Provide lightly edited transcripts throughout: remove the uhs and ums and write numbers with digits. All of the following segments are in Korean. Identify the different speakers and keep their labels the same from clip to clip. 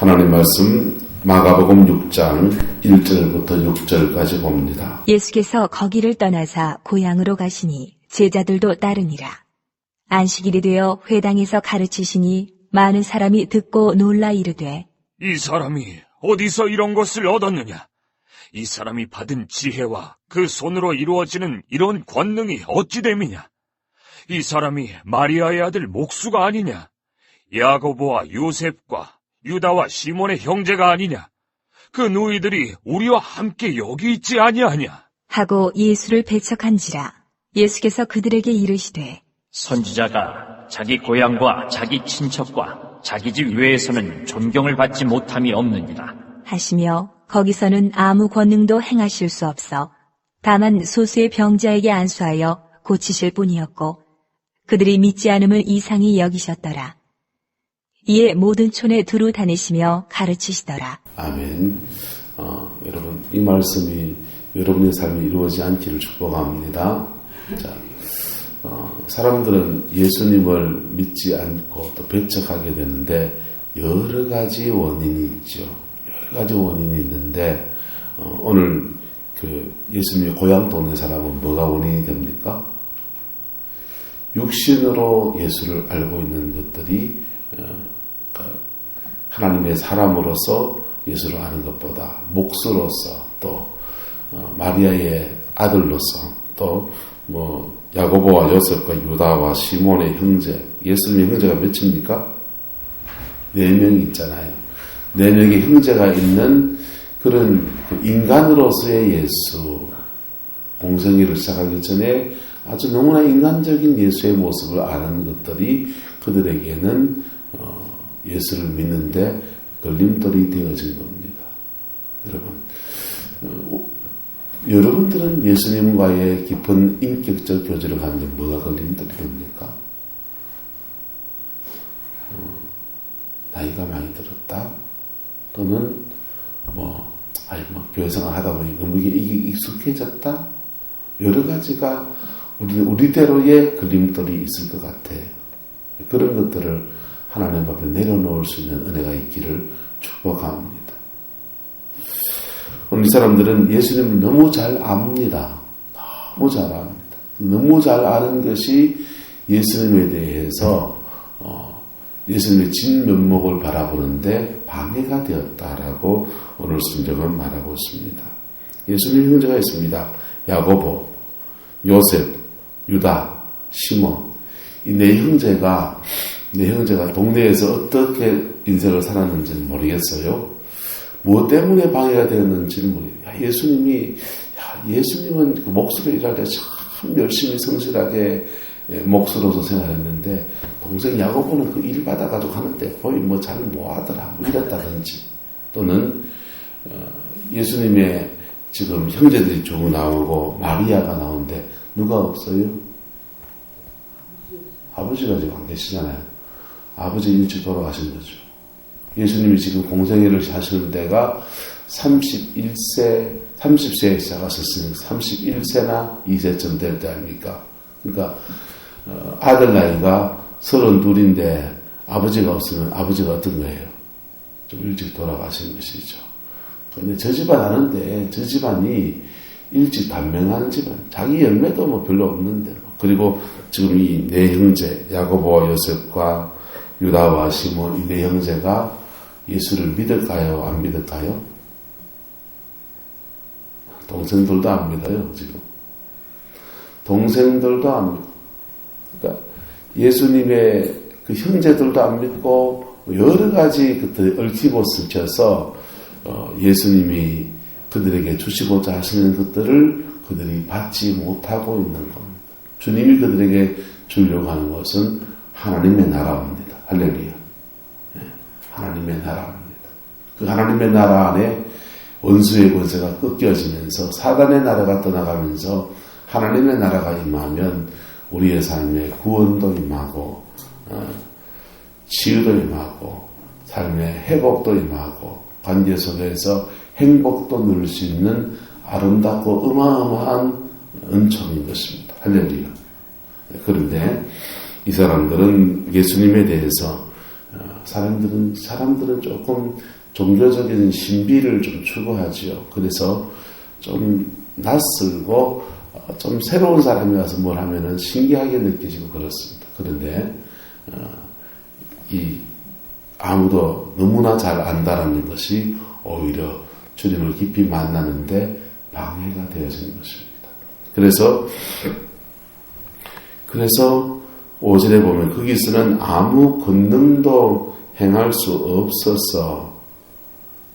Speaker 1: 하나님 말씀 마가복음 6장 1절부터 6절까지 봅니다.
Speaker 2: 예수께서 거기를 떠나사 고향으로 가시니 제자들도 따르니라. 안식일이 되어 회당에서 가르치시니 많은 사람이 듣고 놀라 이르되
Speaker 3: 이 사람이 어디서 이런 것을 얻었느냐? 이 사람이 받은 지혜와 그 손으로 이루어지는 이런 권능이 어찌 됨이냐? 이 사람이 마리아의 아들 목수가 아니냐? 야고보와 요셉과 유다와 시몬의 형제가 아니냐? 그 누이들이 우리와 함께 여기 있지 아니하냐?
Speaker 2: 하고 예수를 배척한지라. 예수께서 그들에게 이르시되
Speaker 4: 선지자가 자기 고향과 자기 친척과 자기 집 외에서는 존경을 받지 못함이 없느니라
Speaker 2: 하시며 거기서는 아무 권능도 행하실 수 없어 다만 소수의 병자에게 안수하여 고치실 뿐이었고 그들이 믿지 않음을 이상히 여기셨더라. 이에 모든 촌에 두루 다니시며 가르치시더라.
Speaker 1: 아멘. 여러분, 이 말씀이 여러분의 삶에 이루어지지 않기를 축복합니다. 자, 사람들은 예수님을 믿지 않고 또 배척하게 되는데 여러 가지 원인이 있죠. 여러 가지 원인이 있는데 오늘 그 예수님의 고향 동네 사람은 뭐가 원인이 됩니까? 육신으로 예수를 알고 있는 것들이 하나님의 사람으로서 예수를 아는 것보다 목수로서 또 마리아의 아들로서 또 야고보와 요셉과 유다와 시몬의 형제, 예수님의 형제가 몇입니까? 4명이 있잖아요. 4명의 형제가 있는 그런 인간으로서의 예수, 공생애를 시작하기 전에 아주 너무나 인간적인 예수의 모습을 아는 것들이 그들에게는 예수를 믿는데 걸림돌이 되어진 겁니다. 여러분들은 예수님과의 깊은 인격적 교제를 하는데 뭐가 걸림돌이 됩니까? 나이가 많이 들었다? 또는 교회 생활 하다 보니 너무 이게 익숙해졌다? 여러 가지가 우리대로의 걸림돌이 있을 것 같아. 그런 것들을 하나님 앞에 내려놓을 수 있는 은혜가 있기를 축복합니다. 오늘 이 사람들은 예수님을 너무 잘 압니다. 너무 잘 압니다. 너무 잘 아는 것이 예수님에 대해서 예수님의 진면목을 바라보는데 방해가 되었다라고 오늘 성경은 말하고 있습니다. 예수님 형제가 있습니다. 야고보, 요셉, 유다, 시몬. 이 네 형제가 동네에서 어떻게 인생을 살았는지는 모르겠어요. 무엇 때문에 방해가 되었는지는 모르겠어요. 예수님은 그 목수로 일할 때 참 열심히 성실하게 목수로서 생활했는데 동생 야고보는 그 일 받아가지고 하는데 거의 잘 못하더라. 이랬다든지 또는 예수님의 지금 형제들이 쭉 나오고 마리아가 나오는데 누가 없어요? 아버지가 지금 안 계시잖아요. 아버지 일찍 돌아가신 거죠. 예수님이 지금 공생애를 하시는 데가 30세에 시작하셨으니까 31세나 2세쯤 될 때 아닙니까? 그러니까 아들 나이가 32인데 아버지가 없으면 아버지가 어떤 거예요? 좀 일찍 돌아가신 것이죠. 근데 저 집안 아는데 저 집안이 일찍 단명하는 집안, 자기 열매도 별로 없는데 그리고 지금 이 네 형제 야고보와 요셉과 유다와 시몬 이 네 형제가 예수를 믿을까요? 안 믿을까요? 동생들도 안 믿어요. 지금 동생들도 안 믿어요. 그러니까 예수님의 그 형제들도 안 믿고 여러 가지 그때 얽히고을 켜서 예수님이 그들에게 주시고자 하시는 것들을 그들이 받지 못하고 있는 겁니다. 주님이 그들에게 주려고 하는 것은 하나님의 나라입니다. 할렐루야. 하나님의 나라입니다. 그 하나님의 나라 안에 원수의 권세가 꺾여지면서 사단의 나라가 떠나가면서 하나님의 나라가 임하면 우리의 삶에 구원도 임하고 치유도 임하고 삶의 회복도 임하고 관계 속에서 행복도 누릴 수 있는 아름답고 어마어마한 은총인 것입니다. 할렐루야. 그런데 이 사람들은 예수님에 대해서 사람들은 조금 종교적인 신비를 좀 추구하지요. 그래서 좀 낯설고 좀 새로운 사람이 와서 뭘 하면은 신기하게 느껴지고 그렇습니다. 그런데 아무도 너무나 잘 안다라는 것이 오히려 주님을 깊이 만나는데 방해가 되어지는 것입니다. 그래서 5절에 보면 거기서는 아무 권능도 행할 수 없어서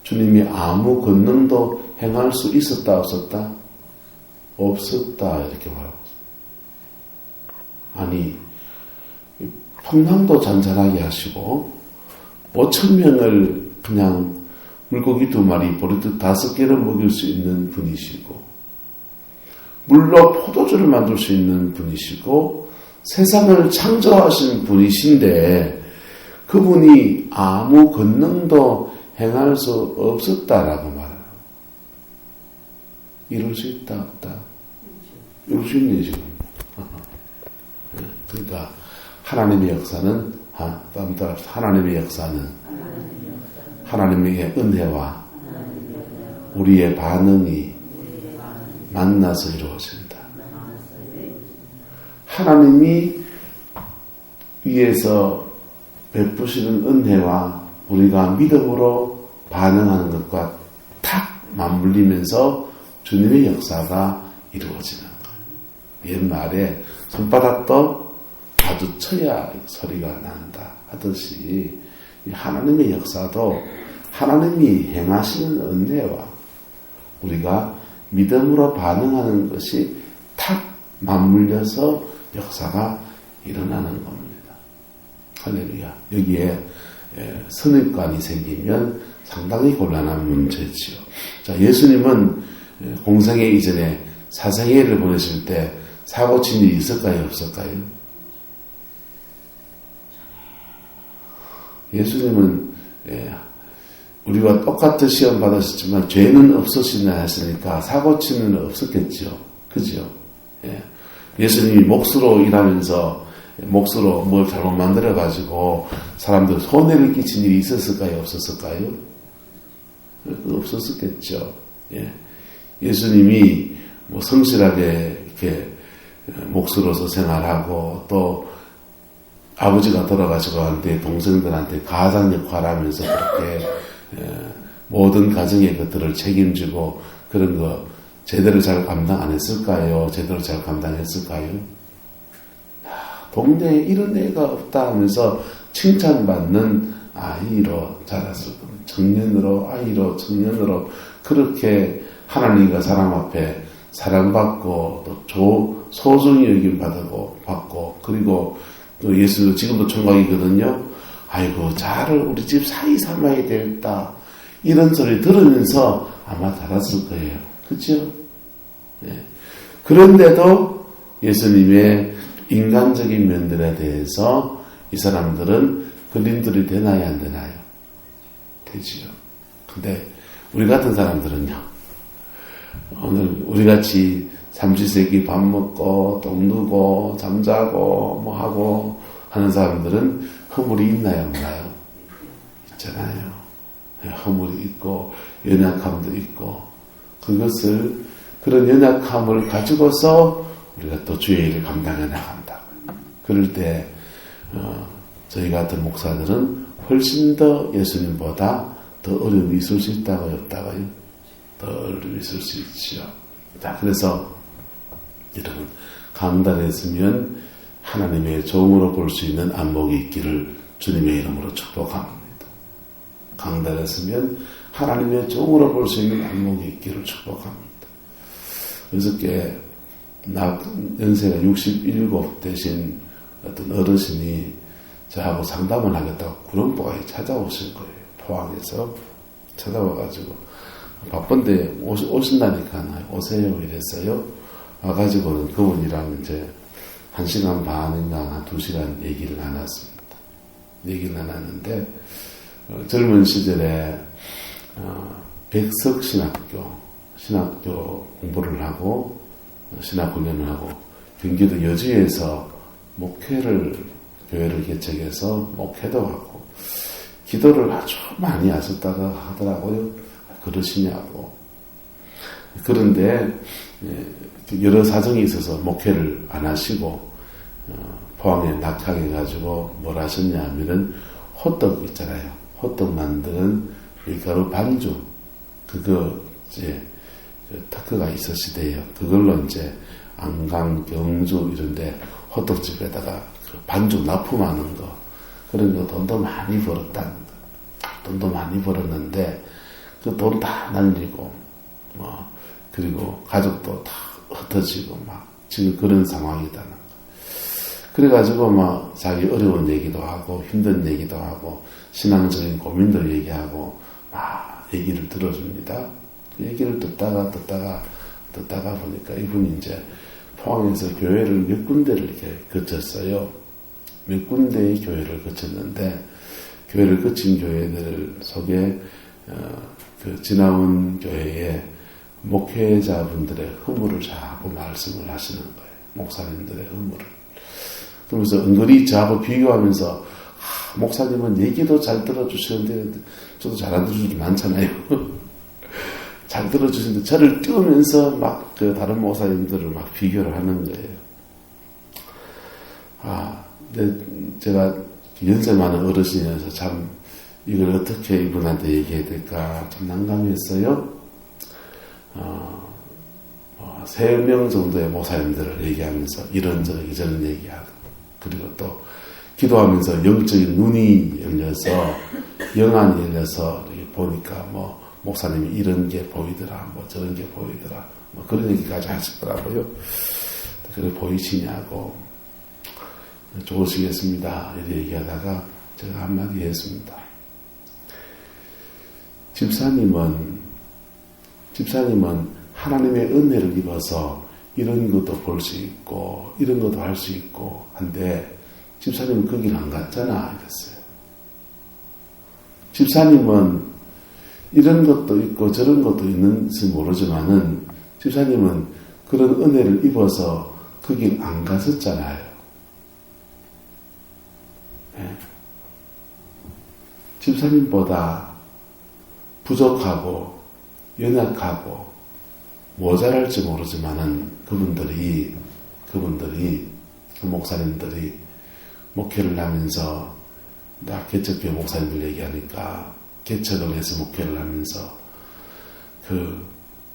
Speaker 1: 주님이 아무 권능도 행할 수 있었다 없었다? 없었다 이렇게 말하고 있습니다. 아니 풍랑도 잔잔하게 하시고 5,000명을 그냥 물고기 2마리 보리떡 5개를 먹일 수 있는 분이시고 물로 포도주를 만들 수 있는 분이시고 세상을 창조하신 분이신데 그분이 아무 권능도 행할 수 없었다라고 말해요. 이룰 수 있다 없다? 이룰 수 있네 지금. 그러니까 하나님의 역사는 하나님의 은혜와 우리의 반응이 만나서 이루어진다. 하나님이 위에서 베푸시는 은혜와 우리가 믿음으로 반응하는 것과 탁 맞물리면서 주님의 역사가 이루어지는 거예요. 옛말에 손바닥도 마주쳐야 소리가 난다 하듯이 하나님의 역사도 하나님이 행하시는 은혜와 우리가 믿음으로 반응하는 것이 탁 맞물려서 역사가 일어나는 겁니다. 할렐루야. 여기에 선입관이 생기면 상당히 곤란한 문제지요. 자, 예수님은 공생애 이전에 사생애를 보내실 때 사고 친 일이 있을까요? 없을까요? 예수님은 우리와 똑같은 시험 받으셨지만 죄는 없으시나 했으니까 사고 치는 일은 없었겠죠. 그죠? 예수님이 몫으로 일하면서 몫으로 뭘 잘못 만들어가지고 사람들 손해를 끼친 일이 있었을까요? 없었을까요? 없었겠죠. 예수님이 뭐 성실하게 이렇게 몫으로서 생활하고 또 아버지가 돌아가시고 한때 동생들한테 가장 역할을 하면서 그렇게 모든 가정의 것들을 책임지고 그런 거 제대로 잘 감당 안 했을까요? 제대로 잘 감당했을까요? 동네에 이런 애가 없다 하면서 칭찬받는 아이로 자랐을 겁니다. 청년으로 그렇게 하나님과 사람 앞에 사랑받고 또 소중히 여김받고 그리고 또 예수도 지금도 총각이거든요. 아이고 자를 우리 집 사이 삼아야 되겠다 이런 소리 들으면서 아마 자랐을 거예요. 그렇죠? 그런데도 예수님의 인간적인 면들에 대해서 이 사람들은 그림들이 되나요 안 되나요? 되지요. 근데 우리 같은 사람들은요. 오늘 우리같이 삼시세끼 밥 먹고 똥 누고 잠자고 뭐 하고 하는 사람들은 허물이 있나요 없나요? 있잖아요. 허물이 있고 연약함도 있고 그런 연약함을 가지고서 우리가 또 주의 일을 감당해 나간다. 그럴 때 저희 같은 목사들은 훨씬 더 예수님보다 더 어려움이 있을 수 있다고요? 없다고요? 더 어려움이 있을 수 있죠. 자, 그래서 여러분 강단했으면 하나님의 종으로 볼 수 있는 안목이 있기를 주님의 이름으로 축복합니다. 강단했으면 하나님의 종으로 볼 수 있는 안목이 있기를 축복합니다. 어저께 연세가 67 되신 어떤 어르신이 저하고 상담을 하겠다고 구름포가에 찾아오신 거예요. 포항에서 찾아와가지고 바쁜데 오신다니까 오세요 이랬어요. 와가지고는 그분이랑 이제 1시간 반인가 2시간 얘기를 나눴습니다. 얘기를 나눴는데 젊은 시절에 백석신학교 공부를 하고 신학훈련을 하고 경기도 여주에서 교회를 개척해서 목회도 하고 기도를 아주 많이 하셨다고 하더라고요. 그러시냐고. 그런데 여러 사정이 있어서 목회를 안 하시고 포항에 낙향해가지고 뭘 하셨냐 하면은 호떡 있잖아요. 호떡 만드는 밀가루 반죽 그거 이제 특허가 있으시대요. 그걸로 이제 안강, 경주 이런데 호떡집에다가 그 반죽 납품하는 거 그런 거 돈도 많이 벌었다는 거. 돈도 많이 벌었는데 그 돈 다 날리고 그리고 가족도 다 흩어지고 막 지금 그런 상황이다는 거. 그래가지고 막 자기 어려운 얘기도 하고 힘든 얘기도 하고 신앙적인 고민도 얘기하고 막 얘기를 들어줍니다. 그 얘기를 듣다가 보니까 이분이 이제 포항에서 교회를 몇 군데를 이렇게 거쳤어요. 몇 군데의 교회를 거쳤는데 교회를 거친 교회들 속에 그 지나온 교회에 목회자분들의 허물을 자꾸 말씀을 하시는 거예요. 목사님들의 허물을. 그러면서 은근히 저하고 비교하면서 목사님은 얘기도 잘 들어주시는데 저도 잘 안 들어주는 게 많잖아요. 잘 들어주시는데 저를 띄우면서 막 그 다른 목사님들을 막 비교를 하는 거예요. 근데 제가 연세 많은 어르신이어서 참 이걸 어떻게 이분한테 얘기해야 될까 좀 난감했어요. 3명 정도의 목사님들을 얘기하면서 이런저런 이런 얘기하고 그리고 또 기도하면서 영적인 눈이 열려서 영안이 열려서 보니까 목사님이 이런 게 보이더라 저런 게 보이더라 그런 얘기까지 하시더라고요. 그래 보이시냐고 좋으시겠습니다 이렇게 얘기하다가 제가 한마디 했습니다. 집사님은 하나님의 은혜를 입어서 이런 것도 볼 수 있고 이런 것도 할 수 있고 한데 집사님은 거길 안 갔잖아 이랬어요. 집사님은 이런 것도 있고 저런 것도 있는지 모르지만은 집사님은 그런 은혜를 입어서 거길 안 갔었잖아요. 네. 집사님보다 부족하고 연약하고 모자랄지 모르지만은 그분들이 그 목사님들이 목회를 하면서 나 개척교회 목사님들 얘기하니까 개척을 해서 목회를 하면서 그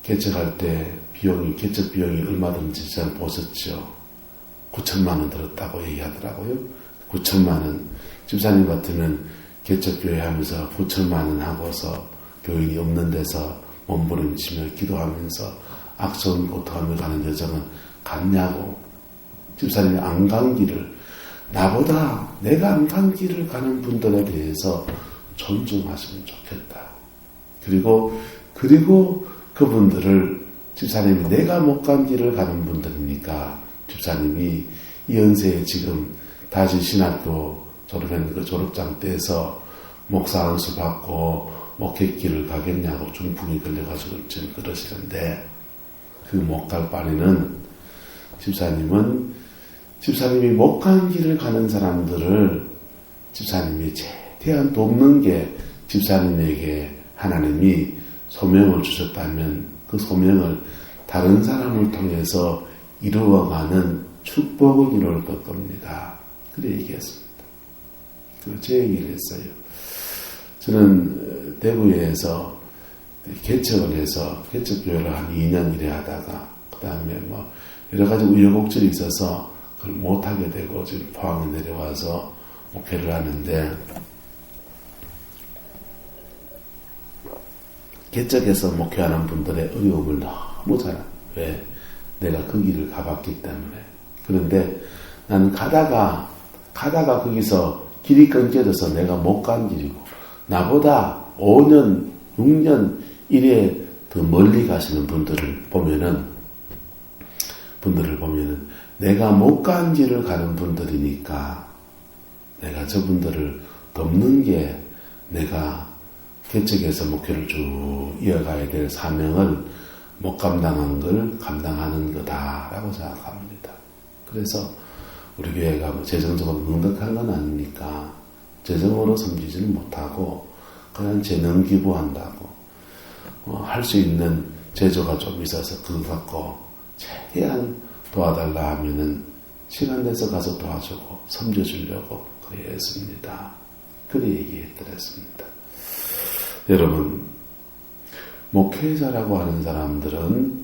Speaker 1: 개척할 때 개척 비용이 얼마든지 잘 보셨죠. 9천만 원 들었다고 얘기하더라고요. 9천만 원. 집사님 같으면 개척교회 하면서 9천만 원 하고서 교인이 없는 데서 몸부림치며 기도하면서 악성 고통하며 가는 여정은 갔냐고. 집사님이 안 간 길을 나보다 내가 안 간 길을 가는 분들에 대해서 존중하시면 좋겠다. 그리고 그분들을 집사님이 내가 못 간 길을 가는 분들이니까 집사님이 이 연세에 지금 다시 신학교 졸업했는 그 졸업장 떼서 목사 안수 받고 목회길을 가겠냐고 중풍이 걸려가지고 지금 그러시는데 그 못 갈 바에는 집사님이 못 간 길을 가는 사람들을 집사님이 최대한 돕는 게 집사님에게 하나님이 소명을 주셨다면 그 소명을 다른 사람을 통해서 이루어가는 축복을 이룰 것 겁니다. 그래 얘기했습니다. 그리고 제 얘기를 했어요. 저는 대구에서 개척을 해서 개척교회를 한 2년 일해 하다가 그 다음에 여러 가지 우여곡절이 있어서 그걸 못하게 되고 지금 포항에 내려와서 목회를 하는데 개척해서 목회하는 분들의 어려움을 너무 잘 알아요. 왜? 내가 그 길을 가봤기 때문에. 그런데 나는 가다가 거기서 길이 끊겨져서 내가 못 간 길이고 나보다 5년, 6년 이래 더 멀리 가시는 분들을 보면은 내가 못 간 길을 가는 분들이니까 내가 저분들을 돕는 게 내가 개척해서 목회를 쭉 이어가야 될 사명을 못 감당한 걸 감당하는 거다라고 생각합니다. 그래서 우리 교회가 재정적으로 넉넉한 건 아니니까 재정으로 섬기지는 못하고 그냥 재능 기부한다고 할 수 있는 재주가 좀 있어서 그거 갖고 최대한 도와달라 하면은 시간 내서 가서 도와주고 섬겨주려고 그랬습니다. 그래 얘기했더랬습니다. 여러분, 목회자라고 하는 사람들은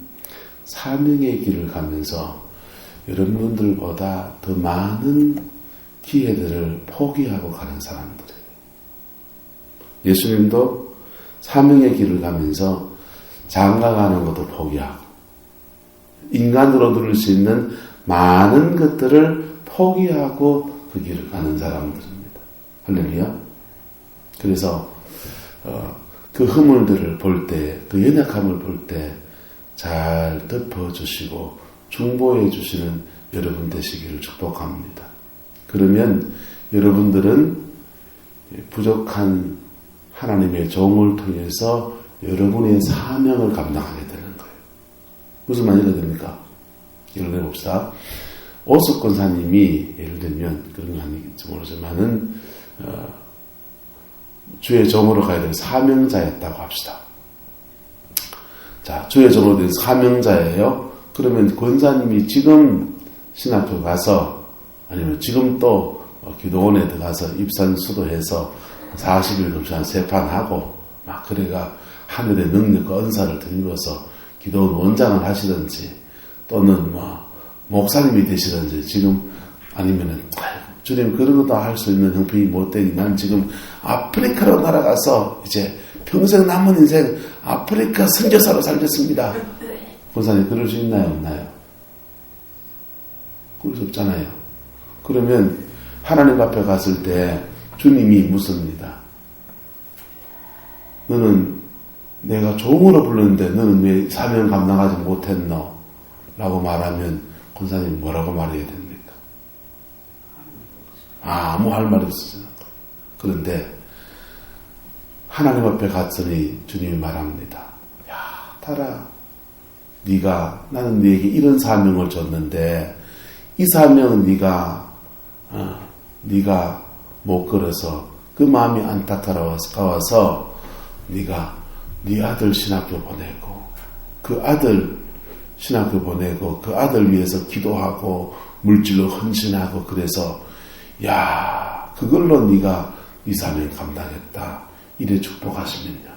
Speaker 1: 사명의 길을 가면서 여러분들보다 더 많은 기회들을 포기하고 가는 사람들이에요. 예수님도 사명의 길을 가면서 장가가는 것도 포기하고 인간으로 누릴 수 있는 많은 것들을 포기하고 그 길을 가는 사람들입니다. 할렐루야. 그래서 그 허물들을 볼 때, 그 연약함을 볼 때 잘 덮어주시고 중보해 주시는 여러분 되시기를 축복합니다. 그러면 여러분들은 부족한 하나님의 종을 통해서 여러분의 사명을 감당하게 되는 거예요. 무슨 말이가 됩니까? 예를 들어봅시다. 오숙 권사님이 예를 들면 그런 거 아니겠지 모르지만은 주의 종으로 가야 될 사명자였다고 합시다. 자, 주의 종으로 된 사명자예요. 그러면 권사님이 지금 신학교 가서 아니면 지금 또 기도원에 들어가서 입산 수도해서 40일 금시한 3판 하고 막 그래가 하늘의 능력과 은사를 드리면서 기도원 원장을 하시든지 또는 목사님이 되시든지 지금 아니면은 주님 그런 것도 할 수 있는 형편이 못 되니 난 지금 아프리카로 날아가서 이제 평생 남은 인생 아프리카 선교사로 살겠습니다. 권사님 그럴 수 있나요? 없나요? 그럴 수 없잖아요. 그러면 하나님 앞에 갔을 때 주님이 묻습니다. 너는 내가 종으로 불렀는데 너는 왜 사명 감당하지 못했노? 라고 말하면 권사님 뭐라고 말해야 됩니까? 아무 할 말이 없으잖아. 그런데 하나님 앞에 갔으니 주님이 말합니다. 야, 달아. 나는 네게 이런 사명을 줬는데 이 사명은 네가 못 걸어서 그 마음이 안타까워서 네가 네 아들 신학교 보내고 그 아들 신학교 보내고 그 아들 위해서 기도하고 물질로 헌신하고 그래서 야 그걸로 네가 네 사명 감당했다 이래 축복하시면요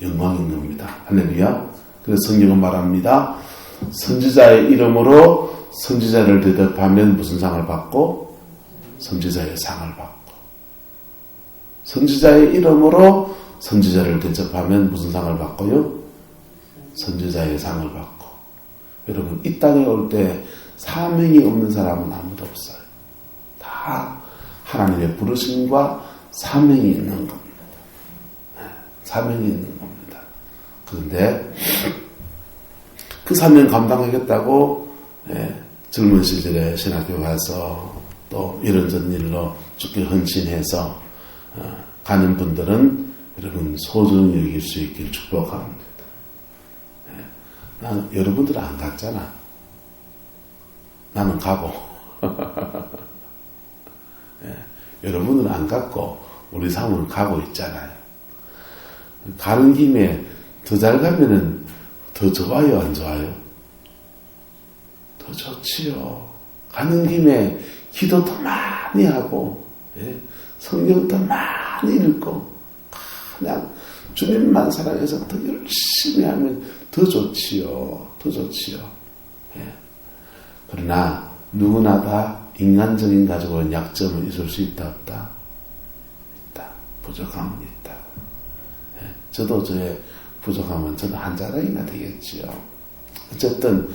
Speaker 1: 영광인 겁니다. 할렐루야. 그래서 성경은 말합니다. 선지자의 이름으로 선지자를 대접하면 무슨 상을 받고? 선지자의 상을 받고. 선지자의 이름으로 선지자를 대접하면 무슨 상을 받고요? 선지자의 상을 받고. 여러분 이 땅에 올 때 사명이 없는 사람은 아무도 없어요. 다 하나님의 부르심과 사명이 있는 겁니다. 사명이 있는 겁니다. 그런데 그 사명 감당하겠다고 젊은 시절에 신학교 가서 또 이런저런 일로 죽게 헌신해서 가는 분들은 여러분 소중히 여길 수 있길 축복합니다. 나는 여러분들은 안 갔잖아. 나는 가고 여러분은 안 갔고 우리 사모는 가고 있잖아요. 가는 김에 더 잘 가면은 더 좋아요, 안 좋아요? 더 좋지요. 가는 김에 기도 더 많이 하고 성경 더 많이 읽고 그냥 주님만 사랑해서 더 열심히 하면 더 좋지요. 더 좋지요. 그러나 누구나 다 인간적인 가지고 약점은 있을 수 있다 없다? 있다. 부족함은 있다. 저도 저의 부족함은 저는 한 자락이나 되겠지요. 어쨌든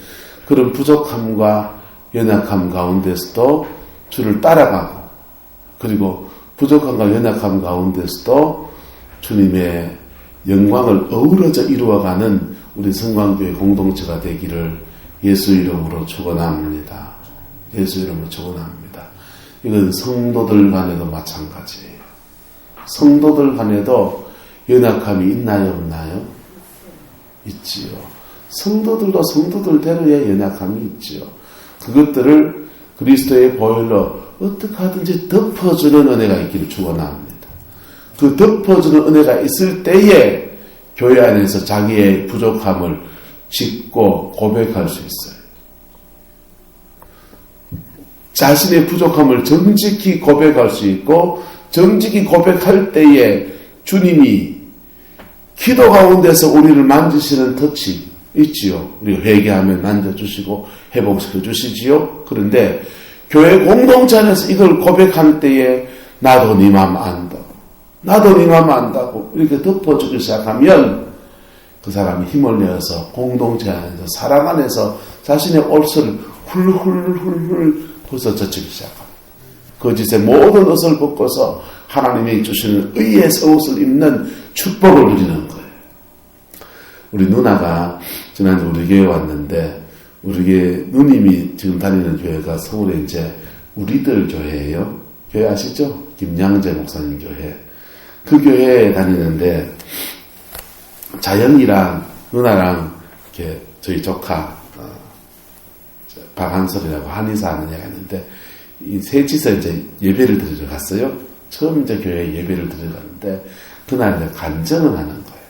Speaker 1: 그런 부족함과 연약함 가운데서도 주를 따라가고 그리고 부족함과 연약함 가운데서도 주님의 영광을 어우러져 이루어가는 우리 성광교회 공동체가 되기를 예수 이름으로 축원합니다. 예수 이름으로 축원합니다. 이건 성도들 간에도 마찬가지예요. 성도들 간에도 연약함이 있나요, 없나요? 있지요. 성도들도 성도들대로의 연약함이 있지요. 그것들을 그리스도의 보혈로 어떻게 하든지 덮어주는 은혜가 있기를 축원합니다. 그 덮어주는 은혜가 있을 때에 교회 안에서 자기의 부족함을 짚고 고백할 수 있어요. 자신의 부족함을 정직히 고백할 수 있고, 정직히 고백할 때에 주님이 기도 가운데서 우리를 만지시는 터치 있지요. 우리가 회개하면 만져주시고 회복시켜 주시지요. 그런데 교회 공동체 안에서 이걸 고백할 때에 나도 네 맘 안다, 나도 네 맘 안다고 이렇게 덮어주기 시작하면 그 사람이 힘을 내어서 공동체 안에서 사랑 안에서 자신의 옷을 훌훌훌훌 벗어젖히기 시작합니다. 거짓의 모든 옷을 벗고서 하나님이 주시는 의의 옷을 입는 축복을 누리는 거예요. 우리 누나가 지난주 우리 교회 왔는데, 우리 교회 누님이 지금 다니는 교회가 서울에 이제 우리들 교회예요. 교회 아시죠? 김양재 목사님 교회. 그 교회에 다니는데 자연이랑 누나랑 이렇게 저희 조카 박한솔이라고 한의사 하는 애가 있는데, 이 셋이서 이제 예배를 드리러 갔어요. 처음 이제 교회에 예배를 드리러 갔는데, 그날 이제 간증을 하는 거예요.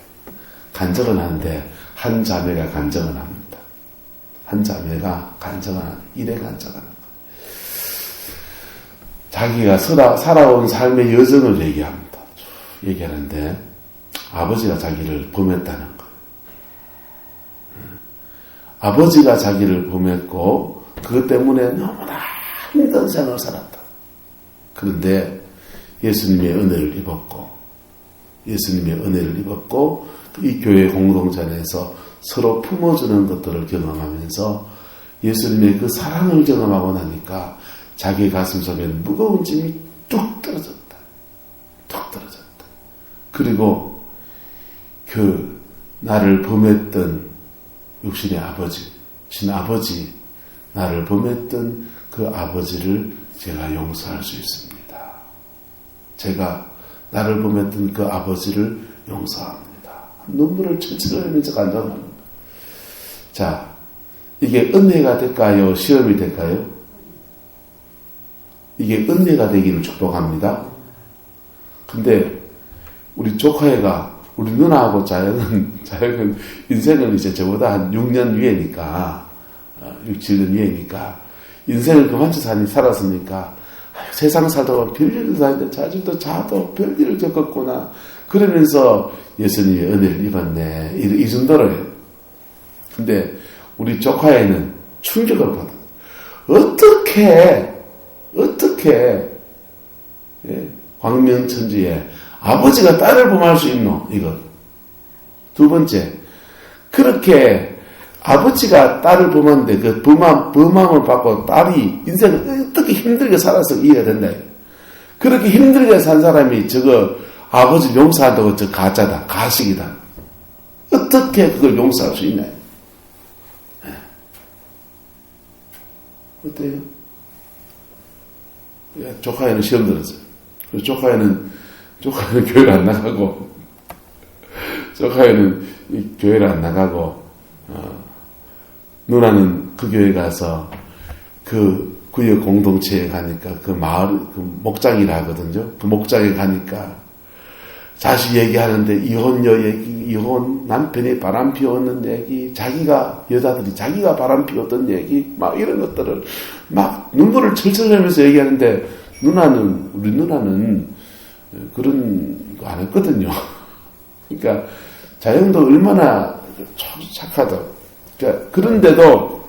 Speaker 1: 간증을 하는데, 한 자매가 간증을 합니다. 한 자매가 간증을 하는, 일에 간증을 하는 거예요. 자기가 살아온 삶의 여정을 얘기합니다. 얘기하는데, 아버지가 자기를 범했다는 거예요. 아버지가 자기를 범했고, 그것 때문에 너무나 힘든 생을 살았다. 그런데 예수님의 은혜를 입었고, 이 교회 공동체 안에서 서로 품어주는 것들을 경험하면서 예수님의 그 사랑을 경험하고 나니까 자기 가슴 속에 무거운 짐이 뚝 떨어졌다. 그리고 그 나를 범했던 육신의 아버지, 신아버지, 나를 범했던 그 아버지를 제가 용서할 수 있습니다. 제가 나를 범했던 그 아버지를 용서합니다. 눈물을 철철 흘리면서 간증합니다. 자, 이게 은혜가 될까요? 시험이 될까요? 이게 은혜가 되기를 축복합니다. 근데 우리 조카애가, 우리 누나하고 자연은 인생은 이제 저보다 한 6년 위에니까, 6, 7년 위에니까, 인생을 그만치 살았으니까, 세상 살다 보면 별일을 다 했는데, 자주도 자도 별일을 겪었구나. 그러면서 예수님의 은혜를 입었네. 이 정도로 해요. 근데 우리 조카애는 충격을 받아. 어떻게, 광명천지에 아버지가 딸을 범할 수 있노? 이거. 두 번째, 그렇게 아버지가 딸을 범하는데 그 범함을 받고 딸이 인생을 어떻게 힘들게 살아서 이해가 된다. 그렇게 힘들게 산 사람이 저거 아버지 용서한다고 저 가짜다, 가식이다. 어떻게 그걸 용서할 수 있나요? 어때요? 조카애는 시험 들었어요. 그래서 조카애는 교회를 안 나가고, 교회를 안 나가고, 누나는 그 교회 가서 그 구역 공동체에 가니까 그 마을, 그 목장이라 하거든요. 그 목장에 가니까 자식 얘기하는데 이혼녀 얘기, 이혼, 남편이 바람 피웠는 얘기, 여자들이 자기가 바람 피웠던 얘기, 막 이런 것들을 막 눈물을 철철 흘리면서 얘기하는데, 우리 누나는 그런 거 안 했거든요. 그러니까 자영도 얼마나 착하다. 그러니까 그런데도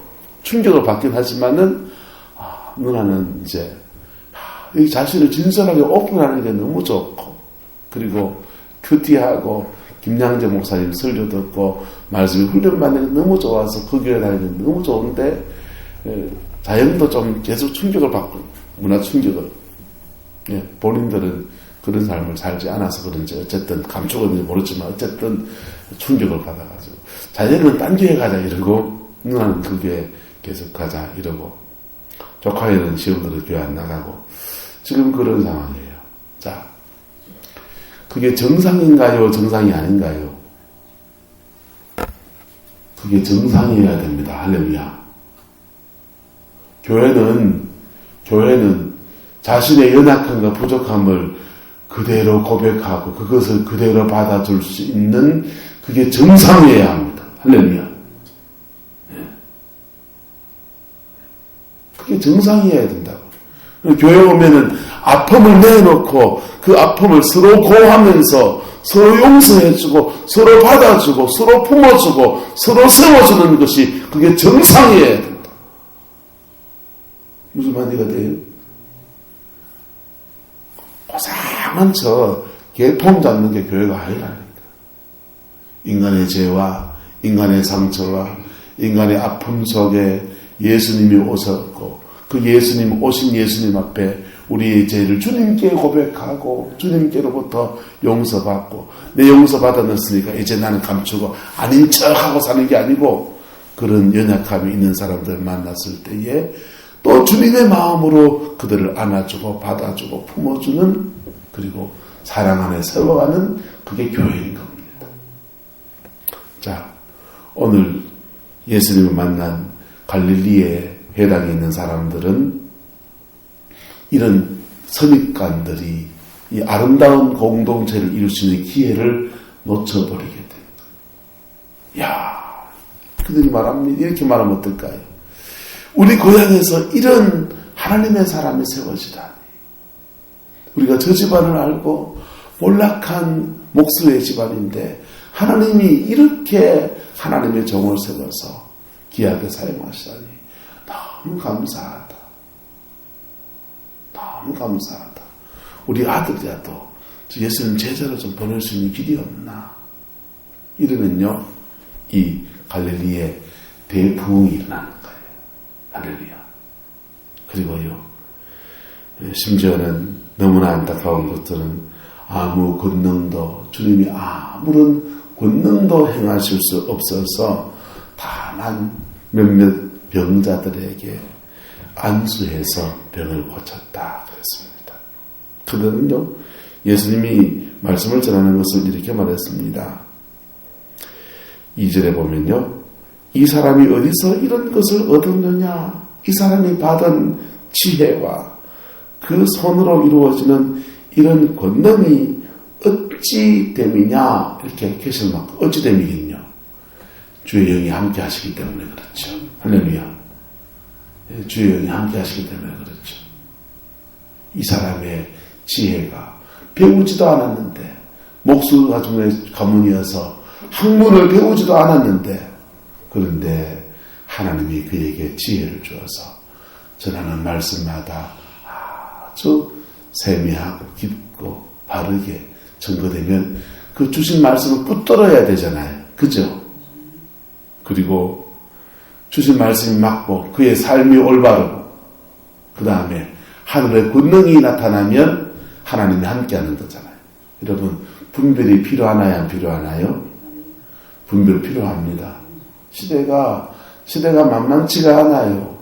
Speaker 1: 충격을 받긴 하지만은, 누나는 이제 이 자신을 진솔하게 오픈하는 게 너무 좋고, 그리고 큐티하고 김양재 목사님 설교 듣고 말씀 훈련받는 게 너무 좋아서 그 교회 다니는 게 너무 좋은데, 자영도 좀 계속 충격을 받고, 문화 충격을. 예, 본인들은 그런 삶을 살지 않아서 그런지 어쨌든 감추었는지 모르지만 어쨌든 충격을 받아가지고, 자영은 딴 교회 가자 이러고, 누나는 그 교회 계속 가자 이러고, 조카애는 시험 들어 교회 안 나가고, 지금 그런 상황이에요. 자, 그게 정상인가요? 정상이 아닌가요? 그게 정상이어야 됩니다. 할렐루야. 교회는 자신의 연약함과 부족함을 그대로 고백하고 그것을 그대로 받아줄 수 있는 그게 정상이어야 합니다. 할렐루야. 그게 정상이어야 된다고. 교회 오면은 아픔을 내놓고 그 아픔을 서로 고하면서 서로 용서해주고 서로 받아주고 서로 품어주고 서로 세워주는 것이 그게 정상이어야 된다. 무슨 말이가 돼요? 고상한 저 개통 잡는 게 교회가 아니라니까. 인간의 죄와 인간의 상처와 인간의 아픔 속에 예수님이 오셨고 그 예수님 오신 예수님 앞에 우리의 죄를 주님께 고백하고 주님께로부터 용서받고 내 용서받았으니까 이제 나는 감추고 아닌 척하고 사는 게 아니고 그런 연약함이 있는 사람들 만났을 때에 또 주님의 마음으로 그들을 안아주고 받아주고 품어주는 그리고 사랑 안에 세워가는 그게 교회인 겁니다. 자, 오늘 예수님을 만난 갈릴리의 회당에 있는 사람들은 이런 선입관들이 이 아름다운 공동체를 이룰 수 있는 기회를 놓쳐버리게 됩니다. 야, 그들이 말합니다. 이렇게 말하면 어떨까요? 우리 고향에서 이런 하나님의 사람이 세워지다니. 우리가 저 집안을 알고 몰락한 목수의 집안인데 하나님이 이렇게 하나님의 종을 세워서 귀하게 사용하시다니 너무 감사하다. 너무 감사하다. 우리 아들이라도 예수님 제자로 좀 보낼 수 있는 길이 없나. 이러면요 이 갈릴리에 대부흥이 일어나는 거예요. 할렐루야. 그리고요 심지어는 너무나 안타까운 것들은 아무 권능도 주님이 아무런 권능도 행하실 수 없어서 다만 몇몇 병자들에게 안수해서 병을 고쳤다 그랬습니다. 그들은요 예수님이 말씀을 전하는 것을 이렇게 말했습니다. 2절에 보면요 이 사람이 어디서 이런 것을 얻었느냐. 이 사람이 받은 지혜와 그 손으로 이루어지는 이런 권능이 어찌 됨이냐. 이렇게 계속 막 어찌 됨이긴요. 주의 영이 함께 하시기 때문에 그렇죠. 할렐루야. 주의 영이 함께 하시기 때문에 그렇죠. 이 사람의 지혜가 배우지도 않았는데 목수 가문이어서 학문을 배우지도 않았는데 그런데 하나님이 그에게 지혜를 주어서 전하는 말씀마다 아주 세미하고 깊고 바르게 전거되면 그 주신 말씀을 붙들어야 되잖아요. 그죠? 그리고 주신 말씀이 맞고 그의 삶이 올바르고 그 다음에 하늘의 권능이 나타나면 하나님이 함께하는 거잖아요. 여러분 분별이 필요하나요? 안 필요하나요? 분별 필요합니다. 시대가 만만치가 않아요.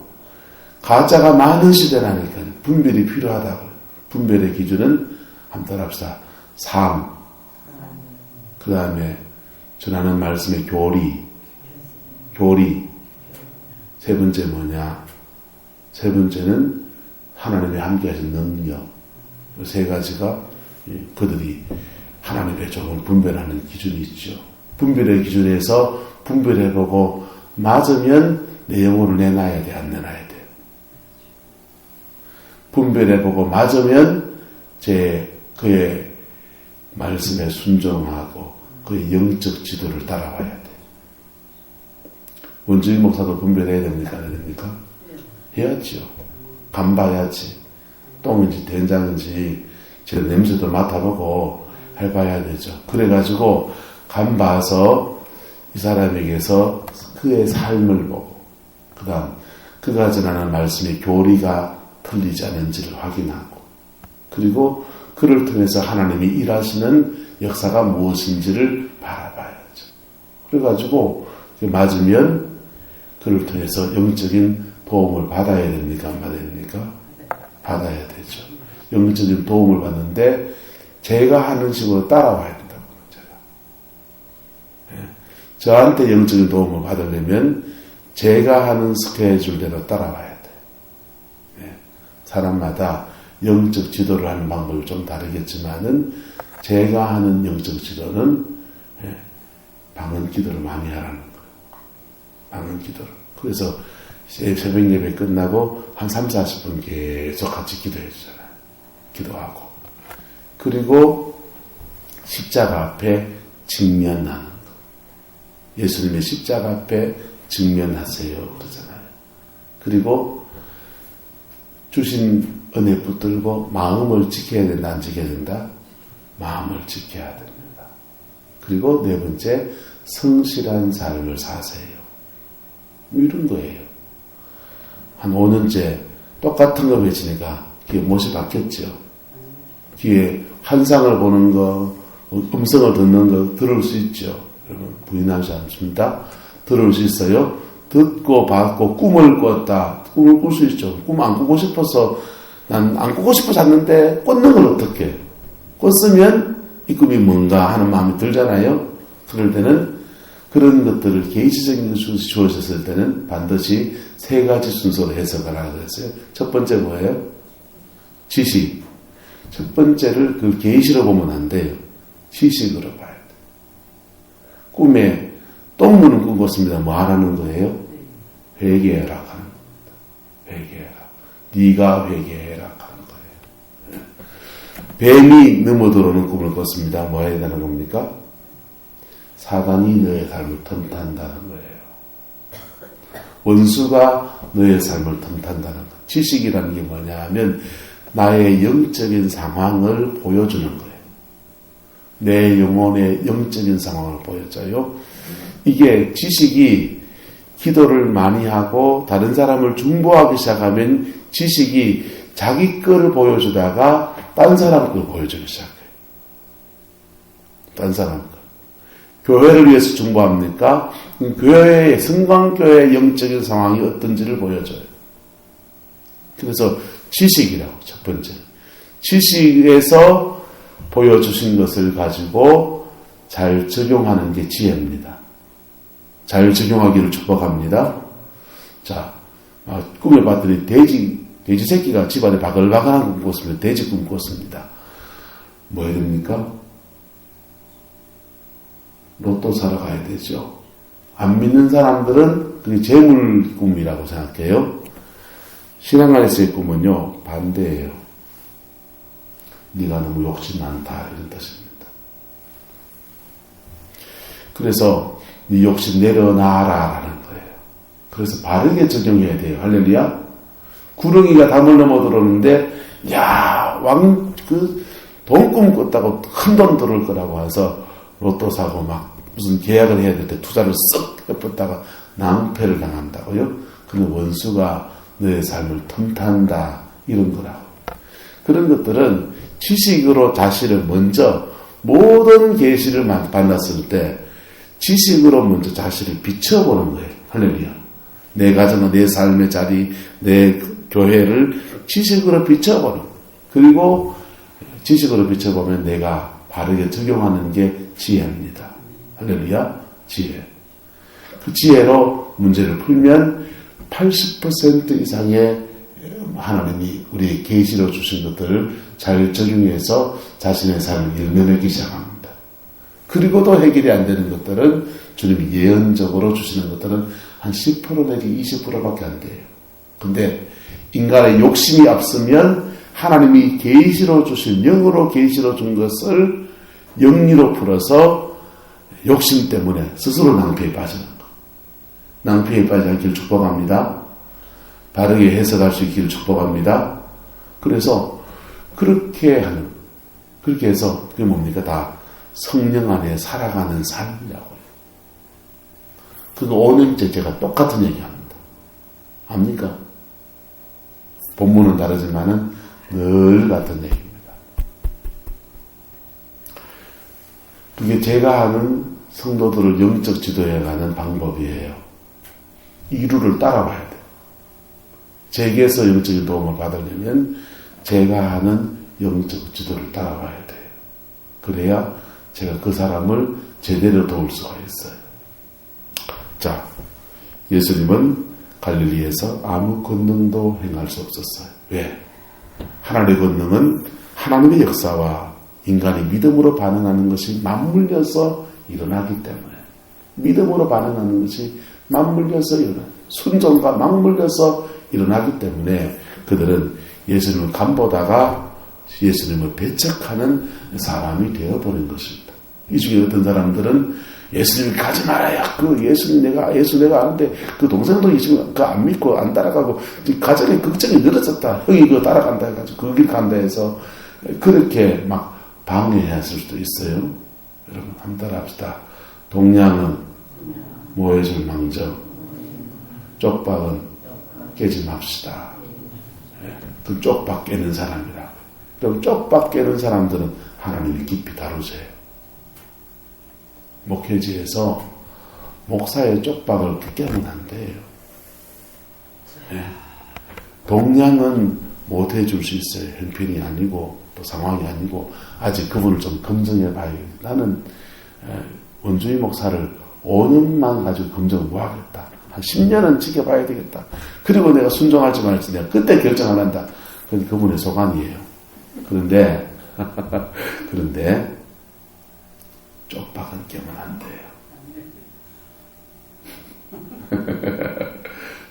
Speaker 1: 가짜가 많은 시대라니까요. 분별이 필요하다고요. 분별의 기준은 한번 따라합시다. 삶, 그 다음에 전하는 말씀의 교리. 세 번째 뭐냐? 세 번째는 하나님의 함께 하신 능력. 이 세 가지가 그들이 하나님의 종을 분별하는 기준이 있죠. 분별의 기준에서 분별해보고 맞으면 내 영혼을 내놔야 돼, 안 내놔야 돼. 분별해보고 맞으면 그의 말씀에 순종하고 그의 영적 지도를 따라와야 돼. 원주민 목사도 분별해야 됩니까? 안 됩니까? 해야지요. 간 봐야지. 똥인지 된장인지 제 냄새도 맡아보고 해봐야 되죠. 그래가지고 간 봐서 이 사람에게서 그의 삶을 보고 그 다음 그가 전하는 말씀의 교리가 틀리지 않은지를 확인하고 그리고 그를 통해서 하나님이 일하시는 역사가 무엇인지를 바라봐야죠. 그래가지고 맞으면 그를 통해서 영적인 도움을 받아야 됩니까? 안 받아야 됩니까? 받아야 되죠. 영적인 도움을 받는데 제가 하는 식으로 따라와야 된다고. 저한테 영적인 도움을 받으려면 제가 하는 스케줄대로 따라와야 돼. 사람마다 영적 지도를 하는 방법이 좀 다르겠지만은 제가 하는 영적 지도는 방언 기도를 많이 하라는 거예요. 방언 기도를. 그래서 새벽 예배 끝나고 한 30-40분 계속 같이 기도해 주잖아요. 기도하고. 그리고 십자가 앞에 직면하는 거. 예수님의 십자가 앞에 직면하세요. 그러잖아요. 그리고 주신 은혜 붙들고 마음을 지켜야 된다, 안 지켜야 된다? 마음을 지켜야 됩니다. 그리고 네 번째, 성실한 삶을 사세요. 이런 거예요. 한 5년째 똑같은 거 외치니까 귀에 못이 바뀌었죠. 귀에 환상을 보는 거, 음성을 듣는 거 들을 수 있죠. 여러분 부인하지 않습니다. 들을 수 있어요. 듣고 받고 꿈을 꿨다. 꿈을 꿀 수 있죠. 꿈 안 꾸고 싶어서 난 안 꾸고 싶어 잤는데 꿨는 걸 어떻게 꿨으면 이 꿈이 뭔가 하는 마음이 들잖아요. 그럴 때는 그런 것들을 계시적인 것이 주어졌을 때는 반드시 세 가지 순서로 해석하라고 그랬어요. 첫 번째 뭐예요? 지식. 첫 번째를 그 계시로 보면 안 돼요. 지식으로 봐야 돼요. 꿈에 똥무는 꿈 꿨습니다. 뭐 하라는 거예요? 회개해라 하는 겁니다. 회개해라. 네가 회개해라 하는 거예요. 뱀이 넘어들어오는 꿈을 꿨습니다. 뭐 해야 되는 겁니까? 사단이 너의 삶을 틈탄다는 거예요. 원수가 너의 삶을 틈탄다는 것. 지식이라는 게 뭐냐 하면 나의 영적인 상황을 보여주는 거예요. 내 영혼의 영적인 상황을 보여줘요. 이게 지식이 기도를 많이 하고 다른 사람을 중보하기 시작하면 지식이 자기 거를 보여주다가 딴 사람 걸 보여주기 시작해요. 딴 사람 거. 교회를 위해서 중보합니까? 교회의, 성광교회의 영적인 상황이 어떤지를 보여줘요. 그래서 지식이라고, 첫 번째. 지식에서 보여주신 것을 가지고 잘 적용하는 게 지혜입니다. 잘 적용하기를 축복합니다. 자, 꿈에 봤더니 돼지 새끼가 집안에 바글바글한 꿈 꿨습니다. 돼지 꿈 꿨습니다. 뭐 해야 됩니까? 로또 사러 가야 되죠. 안 믿는 사람들은 그게 재물 꿈이라고 생각해요. 신앙안에서의 꿈은요, 반대예요. 네가 너무 욕심 많다, 이런 뜻입니다. 그래서 네 욕심 내려놔라 라는 거예요. 그래서 바르게 적용해야 돼요. 할렐루야. 구렁이가 담을 넘어 들어오는데 야, 돈 꿈 꿨다고 큰 돈 들어올 거라고 해서 로또 사고 막 무슨 계약을 해야 될 때 투자를 쓱 해봤다가 낭패를 당한다고요. 그는 원수가 너의 삶을 틈탄다, 이런 거라고. 그런 것들은 지식으로 자신을 먼저 모든 계시를 만났을 때 지식으로 먼저 자신을 비춰보는 거예요. 할렐루야. 내 가정과 내 삶의 자리, 내 교회를 지식으로 비춰보는 거예요. 그리고 지식으로 비춰보면 내가 바르게 적용하는 게 지혜입니다. 할렐루야. 지혜. 그 지혜로 문제를 풀면 80% 이상의 하나님이 우리의 계시로 주신 것들을 잘 적용해서 자신의 삶을 열매맺기 시작합니다. 그리고도 해결이 안 되는 것들은 주님이 예언적으로 주시는 것들은 한 10% 내지 20%밖에 안 돼요. 근데 인간의 욕심이 앞서면 하나님이 계시로 주신, 영으로 계시로 준 것을 영리로 풀어서 욕심 때문에 스스로 낭패에 빠지는 거. 낭패에 빠지지 않기를 축복합니다. 바르게 해석할 수 있기를 축복합니다. 그래서 그렇게 해서 그게 뭡니까? 다 성령 안에 살아가는 삶이라고요. 그거 5년째 제가 똑같은 얘기합니다. 압니까? 본문은 다르지만은 늘 같은 얘기입니다. 그게 제가 하는 성도들을 영적 지도해가는 방법이에요. 이루를 따라와야 돼요. 제게서 영적인 도움을 받으려면 제가 하는 영적 지도를 따라와야 돼요. 그래야 제가 그 사람을 제대로 도울 수가 있어요. 자, 예수님은 갈릴리에서 아무 권능도 행할 수 없었어요. 왜? 하나님의 권능은 하나님의 역사와 인간이 믿음으로 반응하는 것이 맞물려서 일어나기 때문에, 믿음으로 반응하는 것이 맞물려서 순종과 맞물려서 일어나기 때문에 그들은 예수님을 간보다가 예수님을 배척하는 사람이 되어버린 것입니다. 이 중에 어떤 사람들은 예수님을 가지 말아야, 예수 내가 아는데 그 동생도 예수님 안 믿고 안 따라가고 가정의 걱정이 늘어졌다. 형이 그거 따라간다 해가지고 그 길 간다 해서 그렇게 막 방해했을 수도 있어요. 여러분 한번 따라합시다. 동양은 모해줄 망정, 쪽박은 깨지 맙시다. 그 쪽박 깨는 사람이라고. 그럼 쪽박 깨는 사람들은 하나님이 깊이 다루세요. 목회지에서 목사의 쪽박을 깨면 안 돼요. 동양은 못 해줄 수 있어요. 형편이 아니고 또 상황이 아니고 아직 그분을 좀 검증해 봐야겠다. 나는 원주의 목사를 5년만 가지고 검증을 뭐 하겠다. 한 10년은 지켜봐야 되겠다. 그리고 내가 순종할지 말지 내가 그때 결정을 한다. 그건 그분의 소관이에요. 그런데 쪽박은 깨면 안 돼요.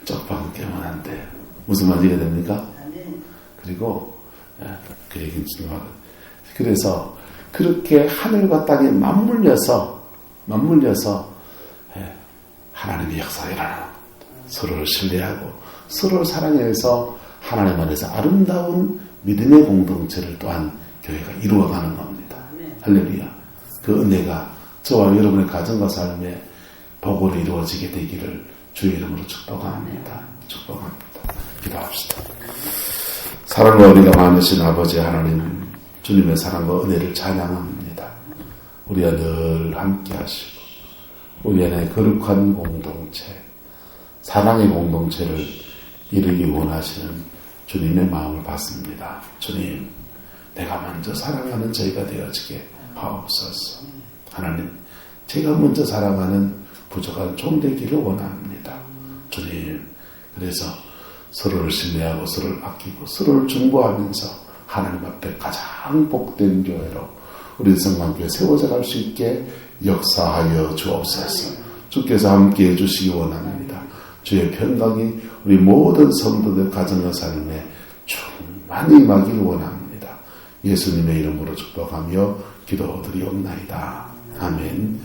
Speaker 1: 쪽박은 깨면 안 돼요. 무슨 말인지 이해됩니까? 그리고 그 얘기는 중요하거든요. 그래서 그렇게 하늘과 땅에 맞물려서 하나님의 역사가 일어나는, 서로를 신뢰하고 서로를 사랑해서 하나님 안에서 아름다운 믿음의 공동체를 또한 교회가 이루어가는 겁니다. 할렐루야. 그 은혜가 저와 여러분의 가정과 삶에 복으로 이루어지게 되기를 주의 이름으로 축복합니다. 기도합시다. 사랑과 은혜가 많으신 아버지 하나님, 주님의 사랑과 은혜를 찬양합니다. 우리와 늘 함께 하시고 우리 안에 거룩한 공동체, 사랑의 공동체를 이루기 원하시는 주님의 마음을 받습니다. 주님, 내가 먼저 사랑하는 저희가 되어지게 하옵소서. 하나님, 제가 먼저 사랑하는 부족한 종 되기를 원합니다. 주님, 그래서 서로를 신뢰하고 서로를 아끼고 서로를 중보하면서 하나님 앞에 가장 복된 교회로 우리 성만교회 세워져 갈 수 있게 역사하여 주옵소서. 주께서 함께 해주시기 원합니다. 주의 평강이 우리 모든 성도들 가정과 삶에 충만히 임하기를 원합니다. 예수님의 이름으로 축복하며 기도드리옵나이다. 아멘.